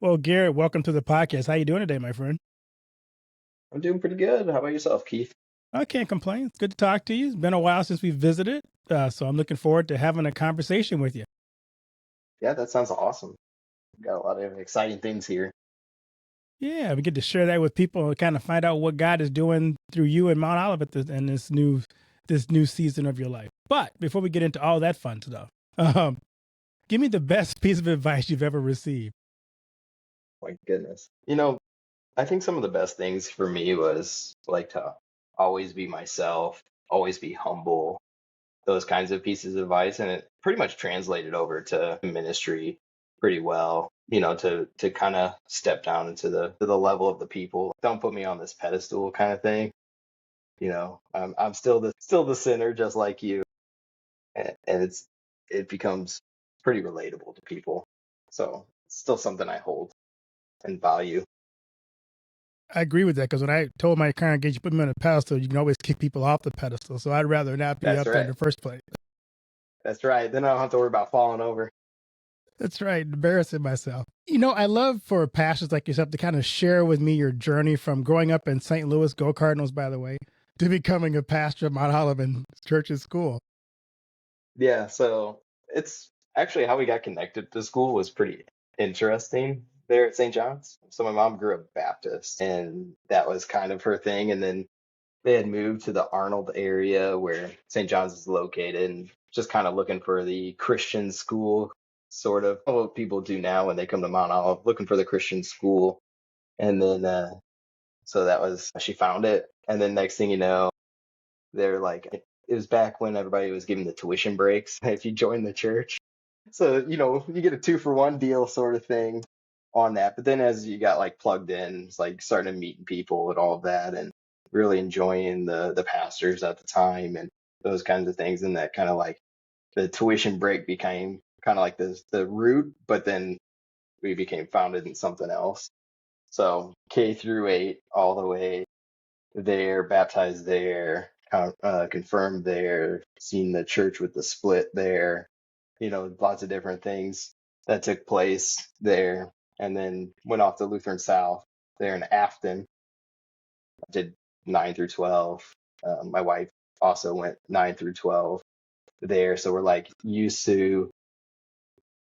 Well, Garrett, welcome to the podcast. How you doing today, my friend? I'm doing pretty good. How about yourself, Keith? I can't complain. It's good to talk to you. It's been a while since we visited, so I'm looking forward to having a conversation with you. Yeah, that sounds awesome. Got a lot of exciting things here. Yeah, we get to share that with people and kind of find out what God is doing through you and Mount Olivet in this new season of your life. But before we get into all that fun stuff, um, give me the best piece of advice you've ever received. My goodness. I think some of the best things for me was like to always be myself, always be humble, those kinds of pieces of advice. And it pretty much translated over to ministry pretty well, to kind of step down into the level of the people. Don't put me on this pedestal kind of thing. I'm still the sinner just like you. And it becomes pretty relatable to people. So it's still something I hold and value. I agree with that because when I told my congregation, put me on a pedestal, you can always kick people off the pedestal. So I'd rather not be That's up there in right. the first place. That's right. Then I don't have to worry about falling over. That's right. Embarrassing myself. I love for pastors like yourself to kind of share with me your journey from growing up in St. Louis, go Cardinals, by the way, to becoming a pastor at Mount Olivet Church and School. Yeah, so it's actually how we got connected to school was pretty interesting there at St. John's. So my mom grew up Baptist, and that was kind of her thing. And then they had moved to the Arnold area where St. John's is located, and just kind of looking for the Christian school, sort of what people do now when they come to Mount Olive, looking for the Christian school. And then so that was she found it, and then next thing you know, they're like it was back when everybody was giving the tuition breaks if you join the church. So, you get a 2-for-1 deal sort of thing on that. But then as you got like plugged in, it's like starting to meeting people and all of that and really enjoying the pastors at the time and those kinds of things. And that kind of like the tuition break became kind of like the root, but then we became founded in something else. So K through 8 all the way there, baptized there, confirmed there, seen the church with the split there, lots of different things that took place there. And then went off to Lutheran South there in Afton. Did 9 through 12. My wife also went 9 through 12 there. So we're like used to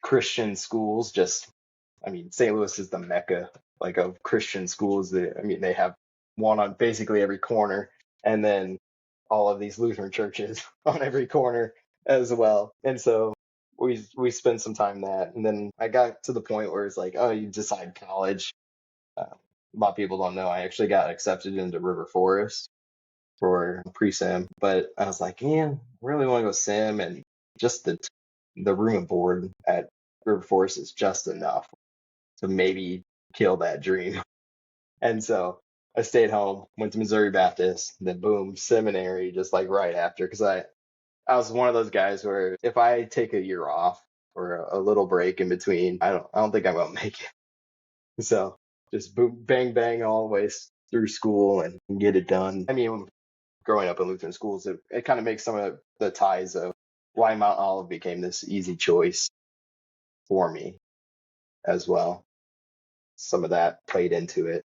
Christian schools. St. Louis is the mecca like of Christian schools. They have one on basically every corner, and then all of these Lutheran churches on every corner as well. And so we spent some time that, and then I got to the point where it's like, oh, you decide college. A lot of people don't know I actually got accepted into River Forest for pre-sim, but I was like, man, I really want to go sim, and just the room and board at River Forest is just enough to maybe kill that dream. And so I stayed home, went to Missouri Baptist, then boom, seminary, just like right after, because I was one of those guys where if I take a year off or a little break in between, I don't think I'm gonna make it. So just boom, bang, bang all the way through school and get it done. Growing up in Lutheran schools, it kind of makes some of the ties of why Mount Olive became this easy choice for me as well. Some of that played into it.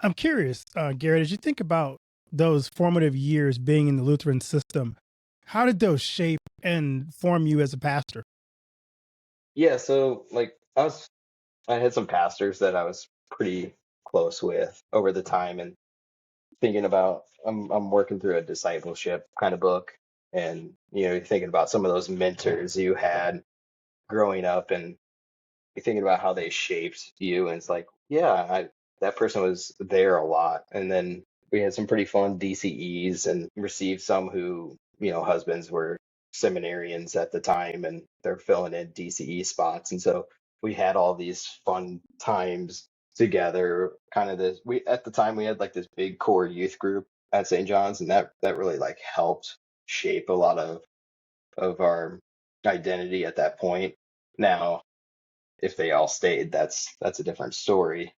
I'm curious, Garrett, as you think about those formative years being in the Lutheran system, how did those shape and form you as a pastor? Yeah, so like I had some pastors that I was pretty close with over the time, and thinking about I'm working through a discipleship kind of book, and you're thinking about some of those mentors you had growing up, and you're thinking about how they shaped you, and it's like, yeah, that person was there a lot. And then we had some pretty fun DCEs and received some who, husbands were seminarians at the time and they're filling in DCE spots. And so we had all these fun times together. Kind of this, we at the time we had like this big core youth group at St. John's, and that really like helped shape a lot of our identity at that point. Now, if they all stayed, that's a different story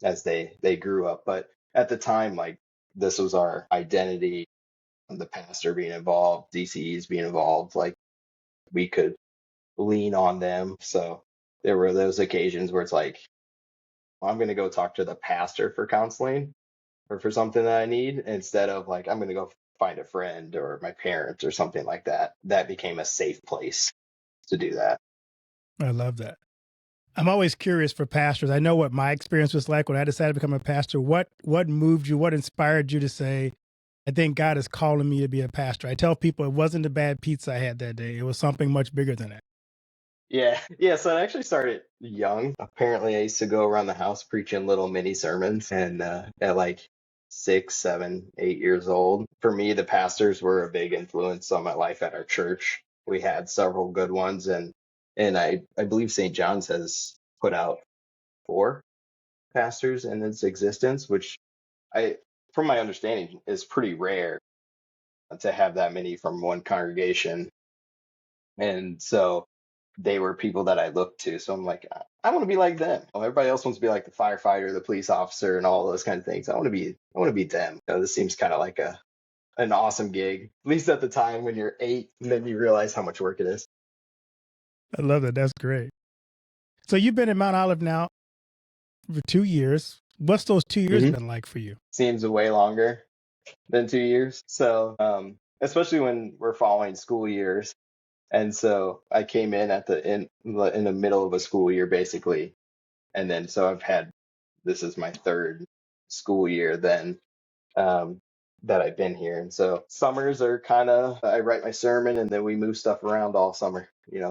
as they grew up. But at the time, like this was our identity, the pastor being involved, DCEs being involved, like we could lean on them. So there were those occasions where it's like, well, I'm going to go talk to the pastor for counseling or for something that I need instead of like, I'm going to go find a friend or my parents or something like that. That became a safe place to do that. I love that. I'm always curious for pastors. I know what my experience was like when I decided to become a pastor. What moved you? What inspired you to say, I think God is calling me to be a pastor? I tell people it wasn't the bad pizza I had that day. It was something much bigger than that. Yeah. Yeah. So I actually started young. Apparently, I used to go around the house preaching little mini sermons. And at like 6, 7, 8 years old, for me, the pastors were a big influence on my life at our church. We had several good ones. And I believe St. John's has put out 4 pastors in its existence, which I, from my understanding, is pretty rare to have that many from one congregation. And so they were people that I looked to. So I'm like, I want to be like them. Everybody else wants to be like the firefighter, the police officer, and all those kind of things. I want to be them. This seems kind of like an awesome gig, at least at the time when you're 8, and then you realize how much work it is. I love that. That's great. So you've been in Mount Olive now for 2 years. What's those 2 years Hmm. been like for you? Seems way longer than 2 years. So, especially when we're following school years. And so I came in in the middle of a school year, basically. And then so this is my 3rd school year then, um, that I've been here. And so summers are I write my sermon and then we move stuff around all summer,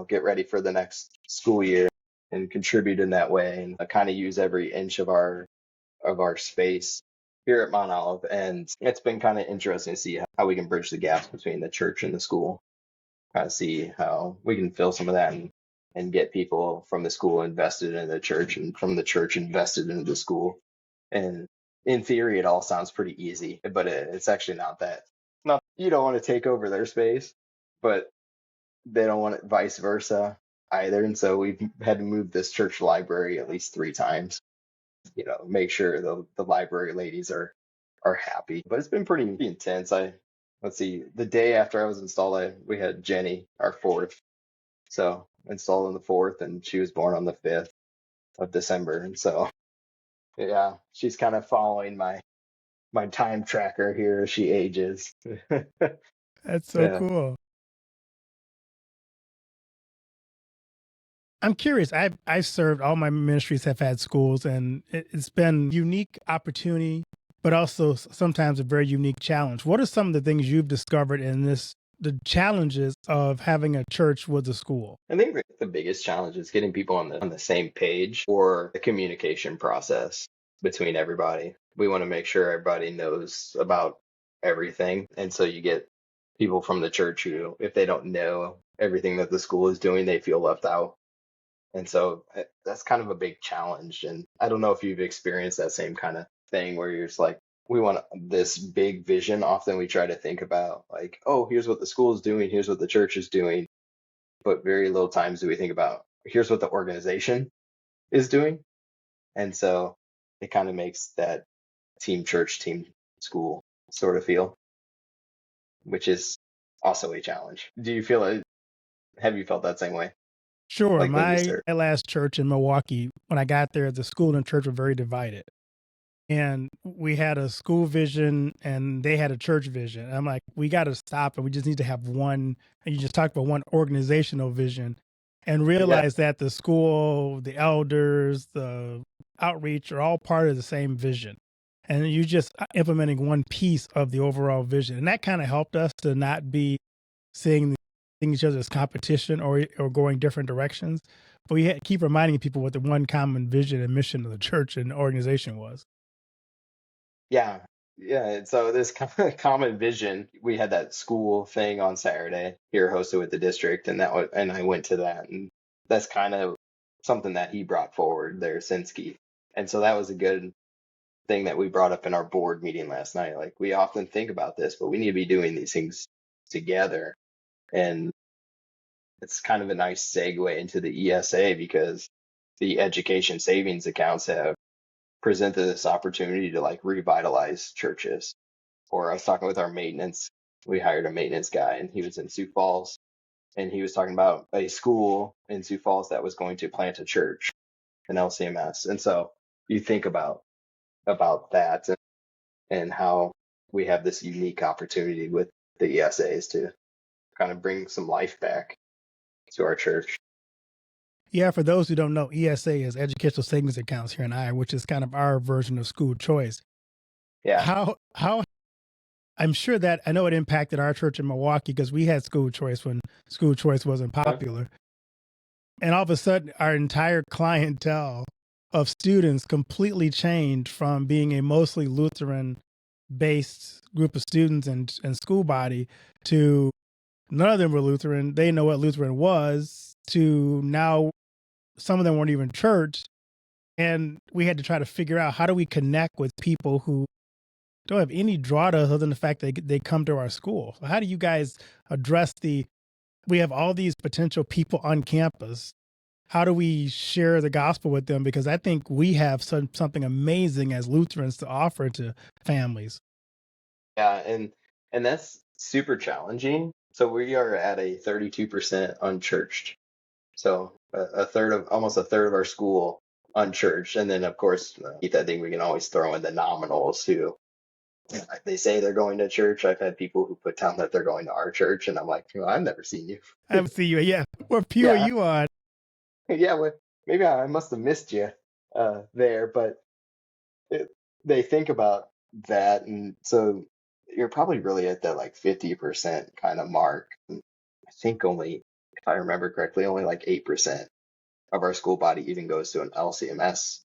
get ready for the next school year and contribute in that way. And I kind of use every inch of our space here at Mount Olive. And it's been kind of interesting to see how we can bridge the gaps between the church and the school, kind of see how we can fill some of that and get people from the school invested in the church and from the church invested into the school. And in theory, it all sounds pretty easy, but it's actually not that. Not you don't want to take over their space, but they don't want it vice versa either. And so we've had to move this church library at least 3 times. Make sure the library ladies are happy. But it's been pretty intense. Let's see, the day after I was installed, we had Jenny, our 4th. So installed on the 4th, and she was born on the 5th of December. And so yeah, she's kind of following my time tracker here as she ages. That's so Yeah. cool. I'm curious. I've served, all my ministries have had schools, and it's been unique opportunity, but also sometimes a very unique challenge. What are some of the things you've discovered in the challenges of having a church with a school? I think the biggest challenge is getting people on the same page for the communication process between everybody. We want to make sure everybody knows about everything. And so you get people from the church who, if they don't know everything that the school is doing, they feel left out. And so that's kind of a big challenge. And I don't know if you've experienced that same kind of thing where you're just like, we want this big vision. Often we try to think about like, oh, here's what the school is doing, here's what the church is doing, but very little times do we think about here's what the organization is doing. And so it kind of makes that team church, team school sort of feel, which is also a challenge. Have you felt that same way? Sure. Like when you My start? last church in Milwaukee, when I got there, the school and church were very divided. And we had a school vision and they had a church vision. And I'm like, we got to stop and we just need to have one. And you just talked about one organizational vision and Yeah. realize that the school, the elders, the outreach are all part of the same vision. And you just implementing one piece of the overall vision. And that kind of helped us to not be seeing each other as competition or going different directions. But we had to keep reminding people what the one common vision and mission of the church and organization was. Yeah. Yeah. And so this common vision, we had that school thing on Saturday here hosted with the district, and and I went to that, and that's kind of something that he brought forward there, Sinsky. And so that was a good thing that we brought up in our board meeting last night. Like we often think about this, but we need to be doing these things together. And it's kind of a nice segue into the ESA because the education savings accounts have presented this opportunity to like revitalize churches. Or I was talking with our maintenance. We hired a maintenance guy and he was in Sioux Falls and he was talking about a school in Sioux Falls that was going to plant a church, an LCMS. And so you think about that and how we have this unique opportunity with the ESAs to kind of bring some life back to our church. Yeah, for those who don't know, ESA is Educational Savings Accounts here in Iowa, which is kind of our version of school choice. Yeah. How I'm sure that I know it impacted our church in Milwaukee because we had school choice when school choice wasn't popular. And all of a sudden, our entire clientele of students completely changed from being a mostly Lutheran based group of students and school body to none of them were Lutheran. They know what Lutheran was to now some of them weren't even church. And we had to try to figure out how do we connect with people who don't have any draw to us other than the fact that they come to our school. So how do you guys address we have all these potential people on campus. How do we share the gospel with them? Because I think we have something amazing as Lutherans to offer to families. Yeah, and that's super challenging. So we are at a 32% unchurched. So a third of almost a third of our school unchurched, and then of course, I think we can always throw in the nominals who they say they're going to church. I've had people who put down that they're going to our church, and I'm like, well, I've never seen you. I haven't seen you. Yeah. What pew are Yeah, you on? yeah. Well, maybe I must have missed you there, but it, they think about that, and so you're probably really at that like 50% kind of mark. I think only, if I remember correctly, only like 8% of our school body even goes to an LCMS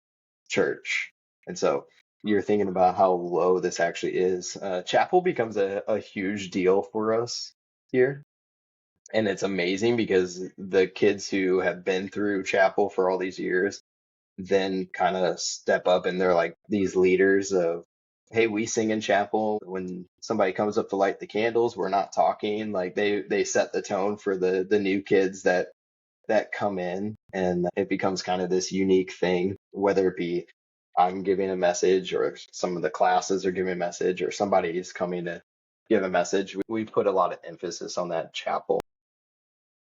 church. And so you're thinking about how low this actually is. Chapel becomes a huge deal for us here. And it's amazing because the kids who have been through chapel for all these years then kind of step up and they're like these leaders of, hey, we sing in chapel. When somebody comes up to light the candles, we're not talking. Like they set the tone for the new kids that come in, and it becomes kind of this unique thing, whether it be I'm giving a message or some of the classes are giving a message or somebody is coming to give a message. We put a lot of emphasis on that chapel.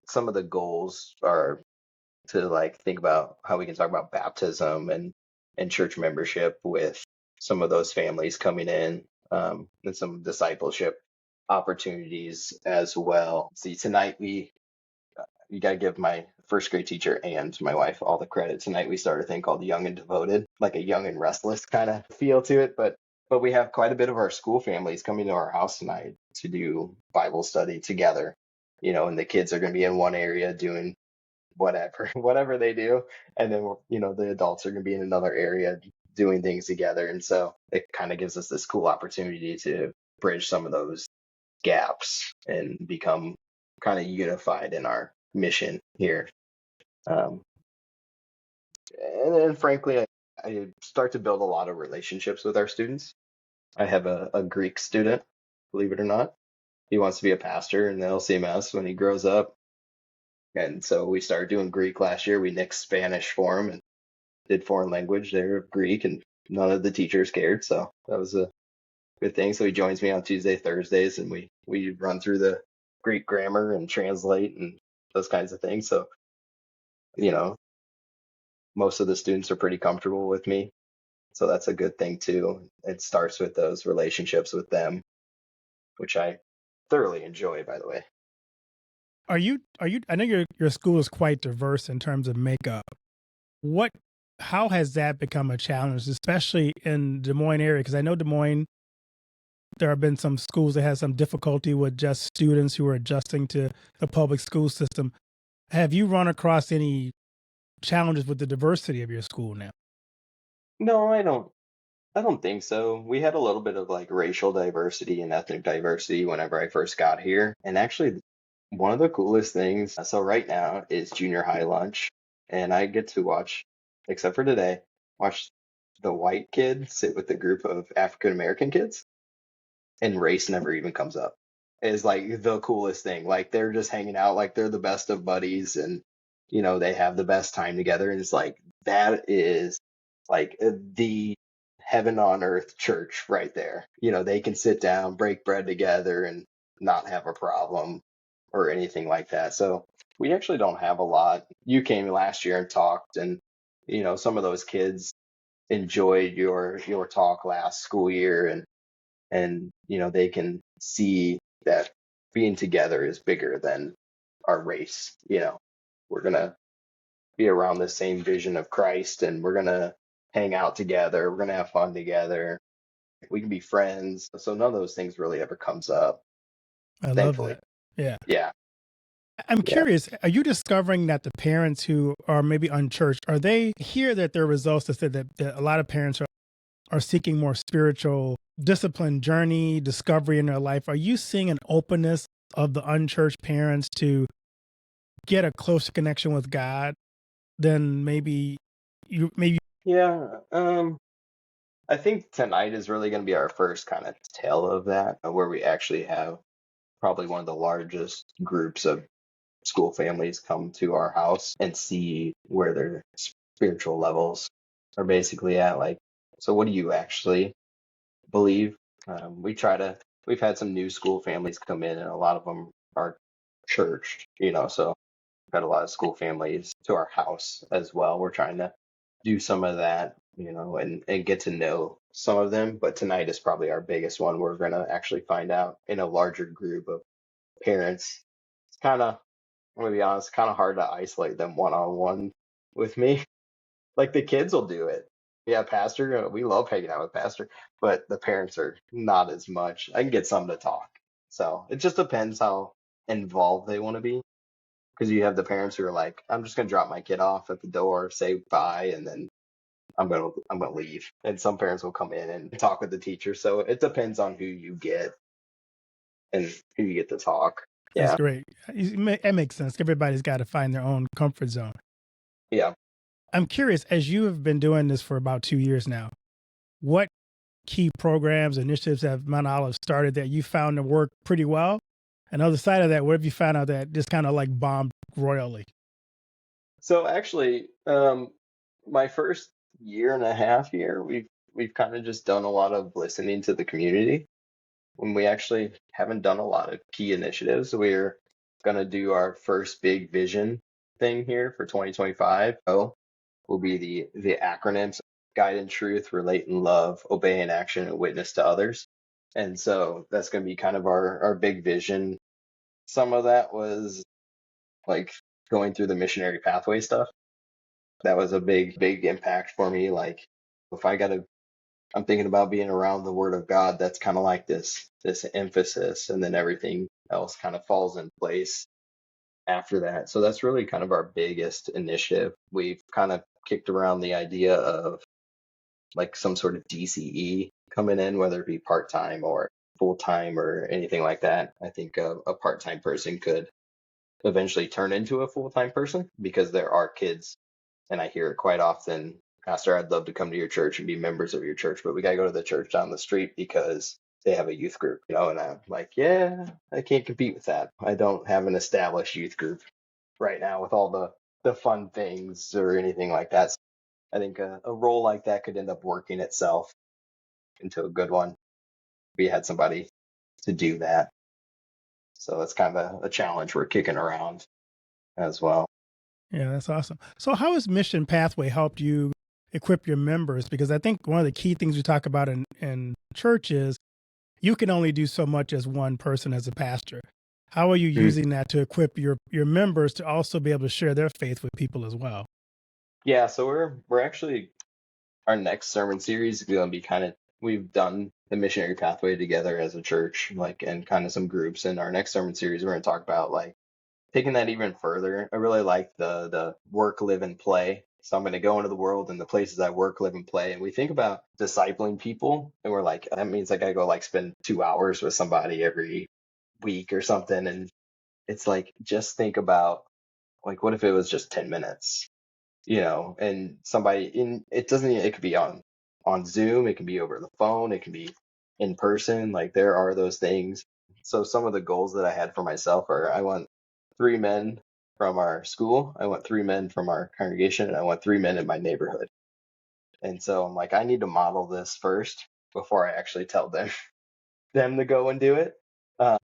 Some of the goals are to like think about how we can talk about baptism and church membership with some of those families coming in, and some discipleship opportunities as well. See, tonight you got to give my first grade teacher and my wife all the credit. Tonight we started a thing called Young and Devoted, like a young and restless kind of feel to it. But we have quite a bit of our school families coming to our house tonight to do Bible study together. And the kids are going to be in one area doing whatever they do, and then the adults are going to be in another area doing things together. And so it kind of gives us this cool opportunity to bridge some of those gaps and become kind of unified in our mission here. Um, and then, frankly, I start to build a lot of relationships with our students. I have a Greek student, believe it or not. He wants to be a pastor in the LCMS when he grows up. And so we started doing Greek last year. We nixed Spanish for him and did foreign language there of Greek, and none of the teachers cared. So that was a good thing. So he joins me on Tuesday, Thursdays, and we run through the Greek grammar and translate and those kinds of things. So, you know, most of the students are pretty comfortable with me. So that's a good thing too. It starts with those relationships with them, which I thoroughly enjoy, by the way. Are you I know your school is quite diverse in terms of makeup. What how has that become a challenge, especially in Des Moines area? Because I know Des Moines, there have been some schools that had some difficulty with just students who are adjusting to the public school system. Have you run across any challenges with the diversity of your school now? No, I don't think so. We had a little bit of like racial diversity and ethnic diversity whenever I first got here. And actually, one of the coolest things, so right now is junior high lunch, and I get to watch, except for today, watch the white kid sit with a group of African American kids, and race never even comes up. Is like the coolest thing. Like they're just hanging out, like they're the best of buddies, and they have the best time together. And it's like that is like the heaven on earth church right there. They can sit down, break bread together, and not have a problem. or anything like that. So we actually don't have a lot. You came last year and talked, and some of those kids enjoyed your talk last school year, and they can see that being together is bigger than our race. We're gonna be around the same vision of Christ, and we're gonna hang out together. We're gonna have fun together. We can be friends. So none of those things really ever comes up, I love thankfully. that. Yeah. Yeah, I'm yeah. curious, are you discovering that the parents who are maybe unchurched, are they hear that there are results that said that a lot of parents are seeking more spiritual discipline, journey, discovery in their life? Are you seeing an openness of the unchurched parents to get a closer connection with God than maybe Yeah. I think tonight is really going to be our first kind of tale of that, where we actually have probably one of the largest groups of school families come to our house and see where their spiritual levels are basically at. Like, so what do you actually believe? We've had some new school families come in, and a lot of them are churched, so we've had a lot of school families to our house as well. We're trying to do some of that, and get to know some of them. But tonight is probably our biggest one. We're going to actually find out in a larger group of parents. It's kind of, I'm going to be honest, kind of hard to isolate them one on one with me. Like the kids will do it. Yeah, Pastor, we love hanging out with Pastor, but the parents are not as much. I can get some to talk. So it just depends how involved they want to be. Because you have the parents who are like, I'm just gonna drop my kid off at the door, say bye, and then I'm gonna leave. And some parents will come in and talk with the teacher. So it depends on who you get and who you get to talk. that's Yeah. great. That makes sense. Everybody's got to find their own comfort zone. Yeah. I'm curious, as you have been doing this for about 2 years now, what key programs, initiatives have Mount Olive started that you found to work pretty well? And on the other side of that, what have you found out that just kind of like bombed royally? So actually, my first year and a half here, we've kind of just done a lot of listening to the community when we actually haven't done a lot of key initiatives. We're gonna do our first big vision thing here for 2025. Oh, will be the acronyms: guide in truth, relate in love, obey in action, and witness to others. And so that's going to be kind of our big vision. Some of that was like going through the missionary pathway stuff. That was a big impact for me. Like if I'm thinking about being around the word of God, that's kind of like this emphasis, and then everything else kind of falls in place after that. So that's really kind of our biggest initiative. We've kind of kicked around the idea of like some sort of DCE coming in, whether it be part time or full time or anything like that. I think a part time person could eventually turn into a full time person because there are kids, and I hear it quite often. Pastor, I'd love to come to your church and be members of your church, but we got to go to the church down the street because they have a youth group, and I'm like, yeah, I can't compete with that. I don't have an established youth group right now with all the fun things or anything like that. So I think a role like that could end up working itself into a good one. We had somebody to do that. So that's kind of a challenge we're kicking around as well. Yeah, that's awesome. So, how has Mission Pathway helped you equip your members? Because I think one of the key things we talk about in church is you can only do so much as one person as a pastor. How are you Mm. using that to equip your members to also be able to share their faith with people as well? Yeah, so we're actually, our next sermon series is going to be we've done the missionary pathway together as a church, like, and kind of some groups. And our next sermon series, we're going to talk about like taking that even further. I really like the work, live, and play. So I'm going to go into the world and the places I work, live, and play. And we think about discipling people, and we're like, that means I got to go like spend 2 hours with somebody every week or something. And it's like, just think about like, what if it was just 10 minutes? And somebody in it doesn't it could be on Zoom, it can be over the phone, it can be in person. Like there are those things. So some of the goals that I had for myself are I want 3 men from our school, I want 3 men from our congregation, and I want 3 men in my neighborhood. And so I'm like, I need to model this first before I actually tell them to go and do it.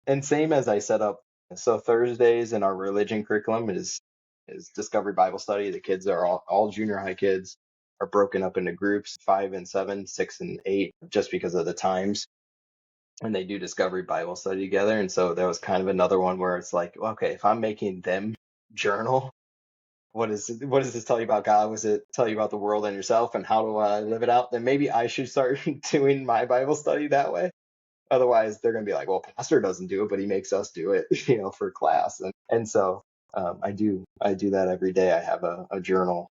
And same as I set up So Thursdays in our religion curriculum is Discovery Bible Study. The kids are all junior high kids are broken up into groups 5 and 7, 6 and 8, just because of the times. And they do Discovery Bible Study together. And so there was kind of another one where it's like, okay, if I'm making them journal, what does this tell you about God? What does it tell you about the world and yourself, and how do I live it out? Then maybe I should start doing my Bible study that way. Otherwise, they're going to be like, well, Pastor doesn't do it, but he makes us do it, for class. And so I do that every day. I have a journal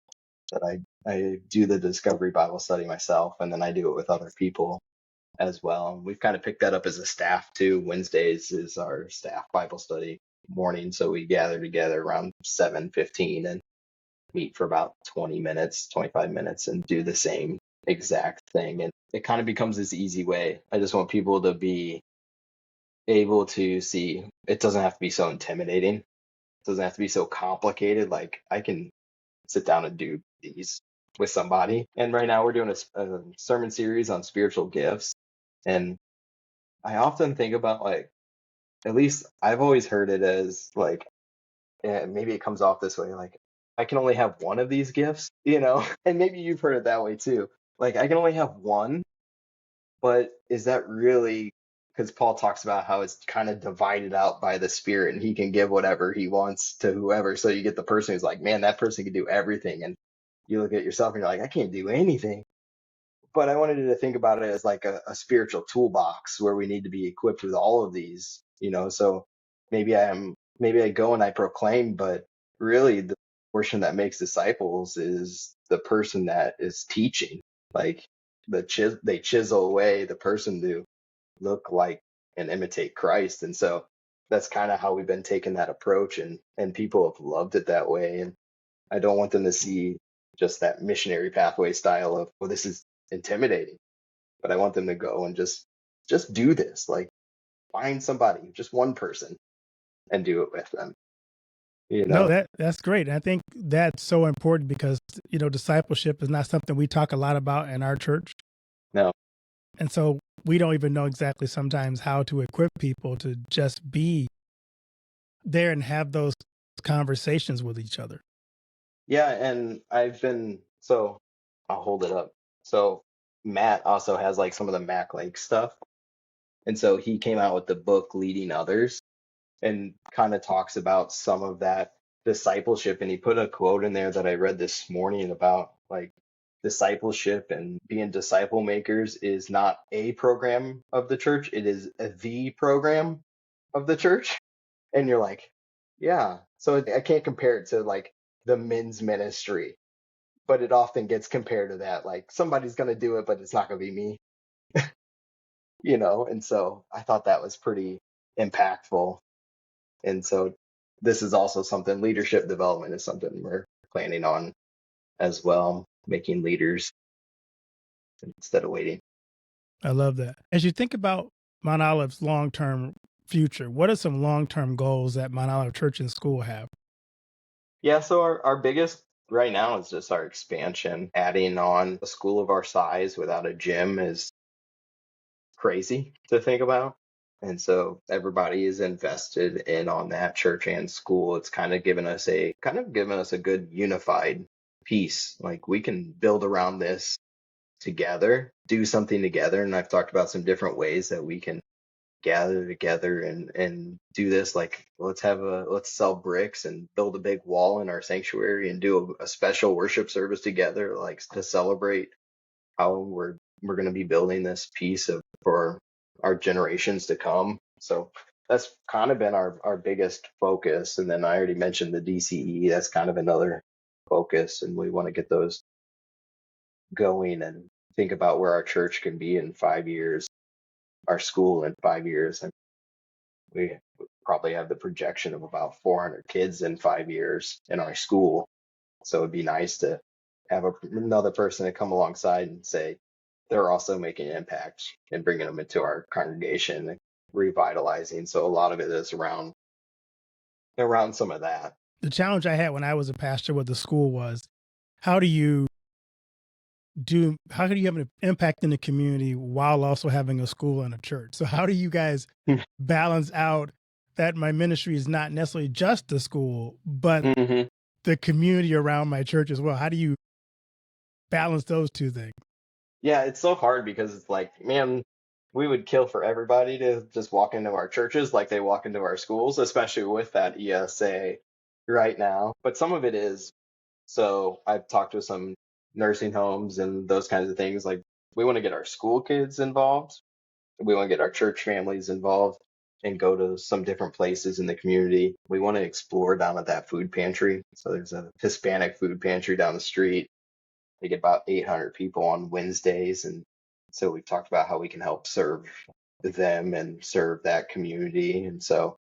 that I do the Discovery Bible Study myself, and then I do it with other people as well. We've kind of picked that up as a staff too. Wednesdays is our staff Bible study morning, so we gather together around 7:15 and meet for about 20 minutes, 25 minutes, and do the same exact thing. And it kind of becomes this easy way. I just want people to be able to see it doesn't have to be so intimidating. It doesn't have to be so complicated. Like, I can sit down and do these with somebody. And right now we're doing a sermon series on spiritual gifts. And I often think about, like, at least I've always heard it as like, maybe it comes off this way, like, I can only have one of these gifts, and maybe you've heard it that way too. Like, I can only have one, but is that really, because Paul talks about how it's kind of divided out by the Spirit and he can give whatever he wants to whoever. So you get the person who's like, man, that person can do everything. And you look at yourself and you're like, I can't do anything. But I wanted you to think about it as like a spiritual toolbox where we need to be equipped with all of these, so maybe I go and I proclaim, but really the portion that makes disciples is the person that is teaching. Like, they chisel away the person to look like and imitate Christ. And so that's kind of how we've been taking that approach, and people have loved it that way. And I don't want them to see just that missionary pathway style of, well, this is intimidating, but I want them to go and just do this. Like, find somebody, just one person, and do it with them. No, that's great. I think that's so important because, discipleship is not something we talk a lot about in our church. No. And so we don't even know exactly sometimes how to equip people to just be there and have those conversations with each other. Yeah, and so I'll hold it up. So Matt also has like some of the Mac Lake stuff. And so he came out with the book Leading Others and kind of talks about some of that discipleship. And he put a quote in there that I read this morning about, like, discipleship and being disciple makers is not a program of the church, it is the program of the church. And you're like, yeah. So I can't compare it to like the men's ministry, but it often gets compared to that. Like, somebody's going to do it, but it's not going to be me, And so I thought that was pretty impactful. And so this is also something, leadership development is something we're planning on as well, making leaders instead of waiting. I love that. As you think about Mount Olive's long-term future, what are some long-term goals that Mount Olive Church and School have? Yeah, so our biggest right now is just our expansion. Adding on a school of our size without a gym is crazy to think about. And so everybody is invested in on that, church and school. It's kind of given us a good unified piece. Like, we can build around this together, do something together. And I've talked about some different ways that we can gather together and do this. Like, let's sell bricks and build a big wall in our sanctuary and do a special worship service together, like, to celebrate how we're going to be building this piece for our generations to come. So that's kind of been our biggest focus. And then I already mentioned the DCE. That's kind of another focus, and we want to get those going and think about where our church can be in 5 years, our school in 5 years. And we probably have the projection of about 400 kids in 5 years in our school. So it'd be nice to have another person to come alongside and say they're also making an impact and bringing them into our congregation and revitalizing. So a lot of it is around some of that. The challenge I had when I was a pastor with the school was, how do you have an impact in the community while also having a school and a church? So how do you guys balance out that my ministry is not necessarily just the school, but Hmm. the community around my church as well. How do you balance those two things? Yeah, it's so hard because it's like, man, we would kill for everybody to just walk into our churches like they walk into our schools, especially with that ESA right now. But some of it is. So I've talked to some nursing homes and those kinds of things. Like, we want to get our school kids involved. We want to get our church families involved and go to some different places in the community. We want to explore down at that food pantry. So there's a Hispanic food pantry down the street. They get about 800 people on Wednesdays. And so we've talked about how we can help serve them and serve that community. And so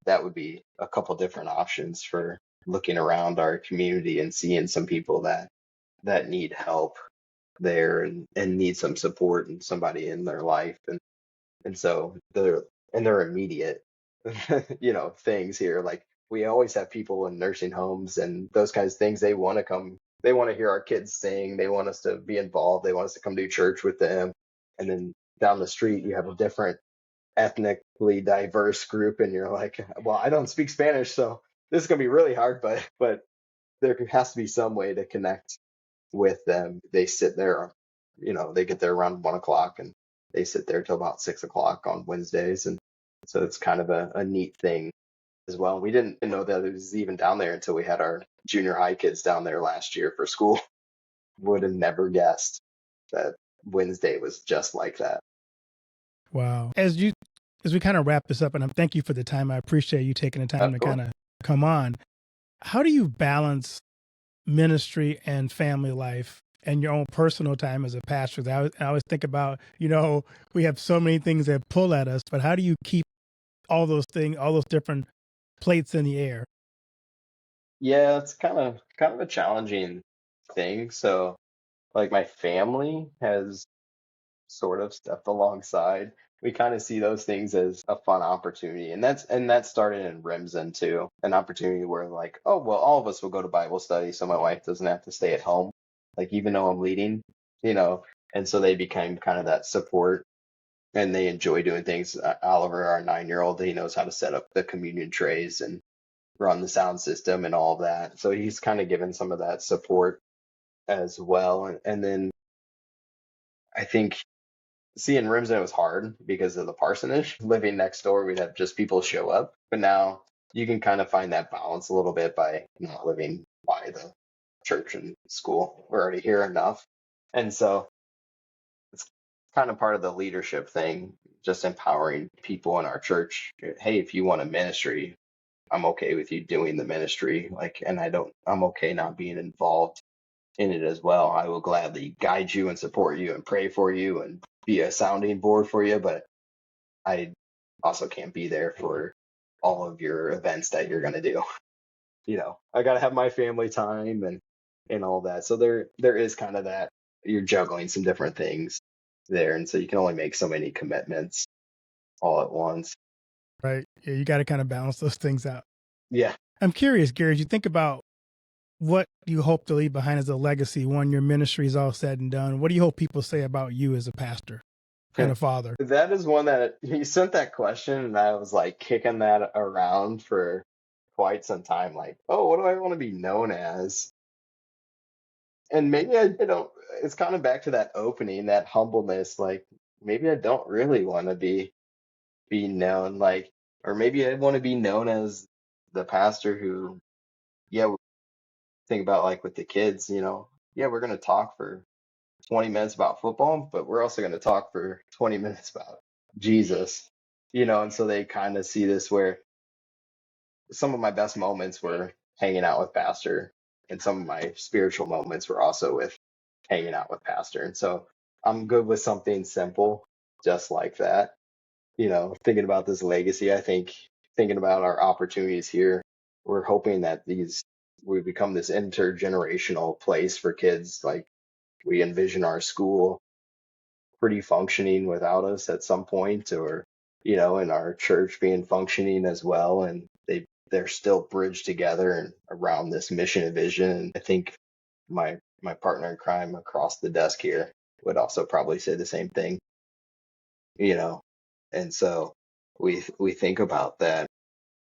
that would be a couple different options for looking around our community and seeing some people that need help there and need some support and somebody in their life. And so they're immediate, things here. Like, we always have people in nursing homes and those kinds of things. They want to come, they want to hear our kids sing. They want us to be involved. They want us to come to church with them. And then down the street, you have a different ethnically diverse group, and you're like, well, I don't speak Spanish, so this is gonna be really hard, but there has to be some way to connect with them. They sit there, they get there around 1 o'clock and they sit there till about 6 o'clock on Wednesdays. And so it's kind of a neat thing as well. We didn't know that it was even down there until we had our junior high kids down there last year for school. Would have never guessed that Wednesday was just like that. Wow. As we kind of wrap this up, and I'm thank you for the time. I appreciate you taking the time Of to course. kind of come on. How do you balance ministry and family life and your own personal time as a pastor? I always think about, we have so many things that pull at us, but how do you keep all those different plates in the air? Yeah, it's kind of a challenging thing. So, like, my family has sort of stepped alongside. We kind of see those things as a fun opportunity. And that started in Remsen too. An opportunity where, like, oh well, all of us will go to Bible study so my wife doesn't have to stay at home. Like, even though I'm leading, you know. And so they became kind of that support, and they enjoy doing things. Oliver, our 9-year-old, he knows how to set up the communion trays and run the sound system and all that. So he's kind of given some of that support as well. And then I think, see, in Rimson it was hard because of the parsonage. Living next door, we'd have just people show up. But now you can kind of find that balance a little bit by not living by the church and school. We're already here enough. And so it's kind of part of the leadership thing, just empowering people in our church. Hey, if you want a ministry, I'm okay with you doing the ministry. Like, and I'm okay not being involved in it as well. I will gladly guide you and support you and pray for you and be a sounding board for you, but I also can't be there for all of your events that you're going to do. I got to have my family time and all that. So there is kind of that, you're juggling some different things there, and so you can only make so many commitments all at once. Right. Yeah, you got to kind of balance those things out. Yeah. I'm curious, Gary, as you think about what you hope to leave behind as a legacy when your ministry is all said and done, what do you hope people say about you as a pastor and a father? That is one that you sent that question, and I was like kicking that around for quite some time. Like, oh, what do I want to be known as? And maybe I don't. It's kind of back to that opening, that humbleness. Like, maybe I don't really want to be known, like, or maybe I want to be known as the pastor who, yeah, think about, like, with the kids. Yeah, we're gonna talk for 20 minutes about football, but we're also going to talk for 20 minutes about Jesus, and so they kind of see this where some of my best moments were hanging out with Pastor, and some of my spiritual moments were also with hanging out with Pastor. And so I'm good with something simple, just like that. Thinking about this legacy, I think, thinking about our opportunities here, we're hoping that we become this intergenerational place for kids. Like, we envision our school pretty functioning without us at some point, or in our church being functioning as well, and they're still bridged together and around this mission and vision. And I think my partner in crime across the desk here would also probably say the same thing. you know and so we think about that.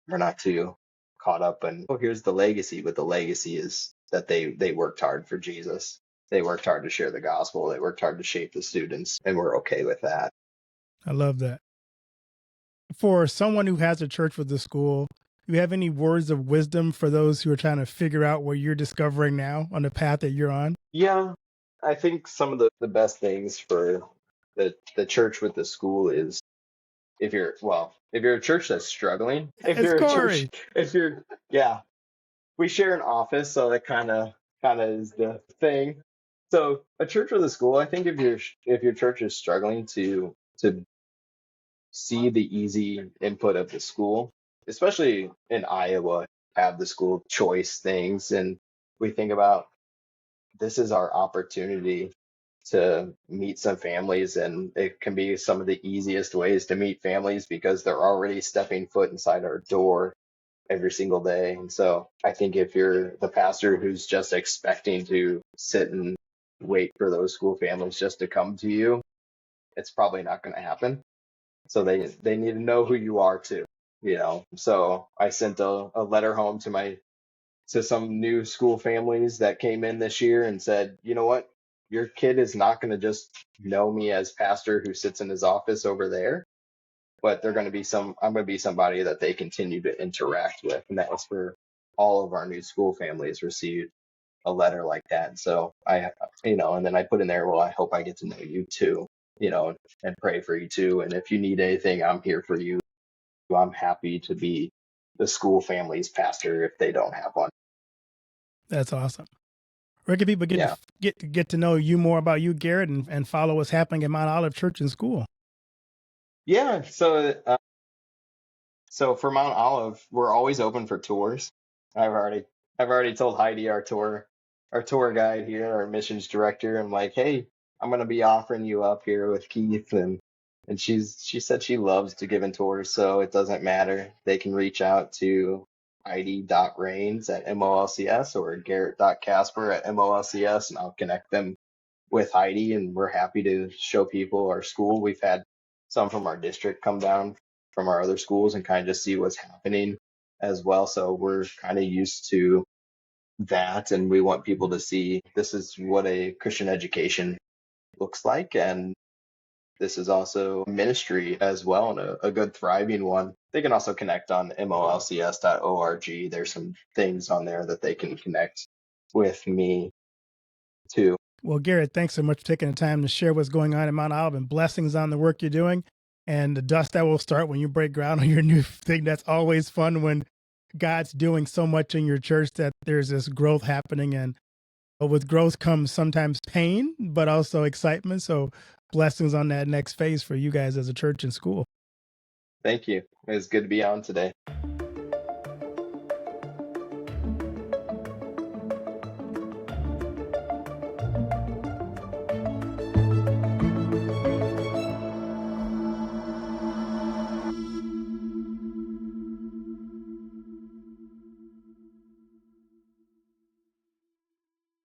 We're not too caught up in, oh, here's the legacy, but the legacy is that they worked hard for Jesus. They worked hard to share the gospel. They worked hard to shape the students, and we're okay with that. I love that. For someone who has a church with the school, do you have any words of wisdom for those who are trying to figure out what you're discovering now on the path that you're on? Yeah, I think some of the best things for the church with the school is, if you're a church that's struggling, It's Corey. if you're yeah, we share an office, so that kind of is the thing. So a church with a school, I think if your church is struggling to see the easy input of the school, especially in Iowa, have the school choice things, and we think about, this is our opportunity to meet some families, and it can be some of the easiest ways to meet families because they're already stepping foot inside our door every single day. And so I think if you're the pastor who's just expecting to sit and wait for those school families just to come to you, it's probably not going to happen. So they need to know who you are too, you know. So I sent a letter home to some new school families that came in this year and said, you know what, your kid is not going to just know me as pastor who sits in his office over there, but I'm going to be somebody that they continue to interact with. And that was for all of our new school families received a letter like that. So and then I put in there, well, I hope I get to know you too, and pray for you too. And if you need anything, I'm here for you. I'm happy to be the school family's pastor if they don't have one. That's awesome. Where can people Yeah. get to know you more about you, Garret, and follow what's happening at Mount Olive Church and School? Yeah. So for Mount Olive, we're always open for tours. I've already told Heidi, our tour guide here, our missions director, I'm like, hey, I'm gonna be offering you up here with Keith, and she said she loves to give in tours, so it doesn't matter. They can reach out to Heidi.Rains@MOLCS or Garret.Kasper@MOLCS, and I'll connect them with Heidi, and we're happy to show people our school. We've had some from our district come down from our other schools and kind of just see what's happening as well. So we're kind of used to that, and we want people to see this is what a Christian education looks like, and this is also ministry as well, and a good thriving one. They can also connect on molcs.org. There's some things on there that they can connect with me too. Well, Garret, thanks so much for taking the time to share what's going on at Mount Olive, and blessings on the work you're doing and the dust that will start when you break ground on your new thing. That's always fun when God's doing so much in your church that there's this growth happening. And with growth comes sometimes pain, but also excitement. So blessings on that next phase for you guys as a church and school. Thank you. It was good to be on today.